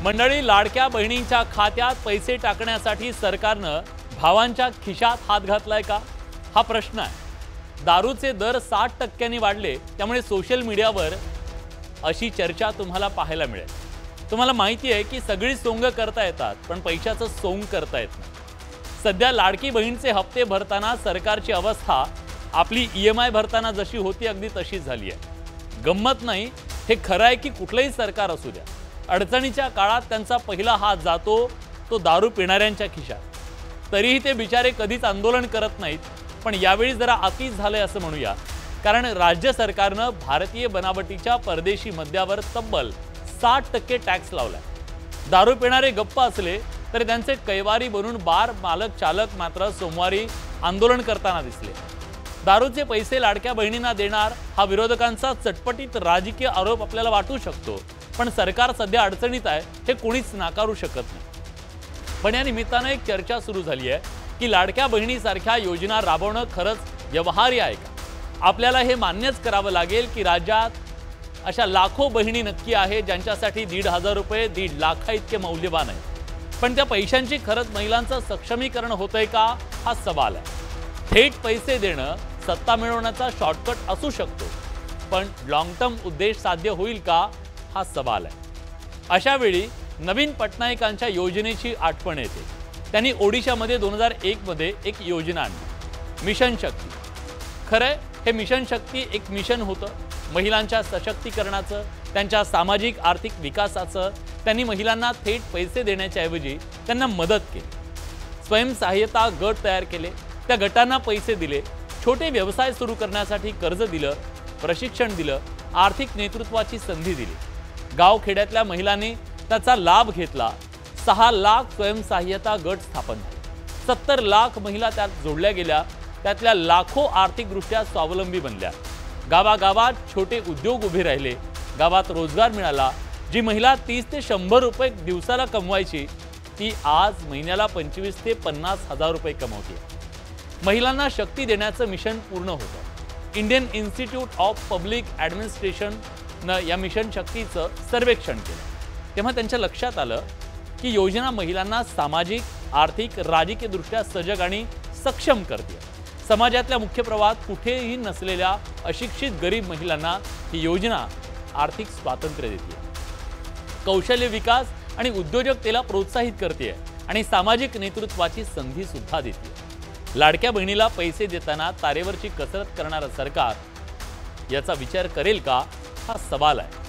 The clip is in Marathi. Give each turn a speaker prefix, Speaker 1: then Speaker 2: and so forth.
Speaker 1: मंडळी, लाडक्या बहिणींच्या खात्यात पैसे टाकण्यासाठी सरकारनं भावांच्या खिशात हात घातलाय का, हा प्रश्न आहे। दारूचे दर 60% वाढले, त्यामुळे सोशल मीडियावर अशी चर्चा तुम्हाला पाहायला मिळेल। तुम्हाला माहिती आहे की सगळी सोंग करता येतात, पण पैशाचं सोंग करता येत नाही। सध्या लाडकी बहिणीचे हप्ते भरताना सरकारची अवस्था आपली EMI भरताना जशी होती अगदी तशीच झाली आहे। गंमत नाही, हे खरं आहे की कुठलंही सरकार असू द्या, अडचणीच्या काळात त्यांचा पहिला हात जातो तो दारू पिणाऱ्यांच्या खिशात। तरीही ते बिचारे कधीच आंदोलन करत नाहीत, पण यावेळी जरा अतिच झालंय असं म्हणूया, कारण राज्य सरकारनं भारतीय बनावटीच्या परदेशी मद्यावर तब्बल 60% टॅक्स लावलाय। दारू पिणारे गप्प असले तरी त्यांचे कैवारी बनून बार मालक चालक मात्र सोमवारी आंदोलन करताना दिसले। दारूचे पैसे लाडक्या बहिणींना देणार हा विरोधकांचा चटपटीत राजकीय आरोप आपल्याला वाटू शकतो, पण सरकार सध्या अडचणीत आहे हे कोणीच नाकारू शकत नाही। पण या निमित्ताने एक चर्चा सुरू झाली आहे की लाडक्या बहिणीसारख्या योजना राबवणं खरंच व्यवहार्य आहे का। आपल्याला हे मान्यच करावं लागेल की राज्यात अशा लाखो बहिणी नक्की आहे ज्यांच्यासाठी 1,500 रुपये 1.5 लाख इतके मौल्यवान आहे, पण त्या पैशांची खरंच महिलांचं सक्षमीकरण होतंय का, हा सवाल आहे। थेट पैसे देणं सत्ता मिळवण्याचा शॉर्टकट असू शकतो, पण लॉंग टर्म उद्देश साध्य होईल का, हा सवाल आहे। अशा वेळी नवीन पटनायकांच्या योजनेची आठवण येते। त्यांनी ओडिशामध्ये 2001 मध्ये एक योजना आणली, मिशन शक्ती। खरंय, हे मिशन शक्ती एक मिशन होतं महिलांच्या सशक्तीकरणाचं, त्यांच्या सामाजिक आर्थिक विकासाचं। त्यांनी महिलांना थेट पैसे देण्याच्या ऐवजी त्यांना मदत केली। स्वयंसहाय्यता गट तयार केले, त्या गटांना पैसे दिले, छोटे व्यवसाय सुरू करण्यासाठी कर्ज दिलं, प्रशिक्षण दिलं, आर्थिक नेतृत्वाची संधी दिली। गावखेड्यातल्या महिलांनी त्याचा लाभ घेतला। 6 लाख स्वयंसहाय्यता गट स्थापन झाले, 70 लाख महिला त्यात जोडल्या गेल्या, त्यातल्या लाखो आर्थिकदृष्ट्या स्वावलंबी बनल्या। गावागावात छोटे उद्योग उभे राहिले, गावात रोजगार मिळाला। जी महिला 30 ते 100 रुपये दिवसाला कमवायची, ती आज महिन्याला 25 ते 50 हजार रुपये कमवते। महिलांना शक्ती देण्याचं मिशन पूर्ण होतं। इंडियन इन्स्टिट्यूट ऑफ पब्लिक ॲडमिनिस्ट्रेशननं या मिशन शक्तीचं सर्वेक्षण केलं, तेव्हा त्यांच्या लक्षात आलं की योजना महिलांना सामाजिक, आर्थिक, राजकीयदृष्ट्या सजग आणि सक्षम करते। समाजातल्या मुख्य प्रवाहात कुठेही नसलेल्या अशिक्षित गरीब महिलांना ही योजना आर्थिक स्वातंत्र्य देते, कौशल्य विकास आणि उद्योजकतेला प्रोत्साहित करते आणि सामाजिक नेतृत्वाची संधी सुद्धा देते। लाडक्या बहिणीला पैसे देताना तारेवरची कसरत करणारं सरकार याचा विचार करेल का, हा सवाल आहे।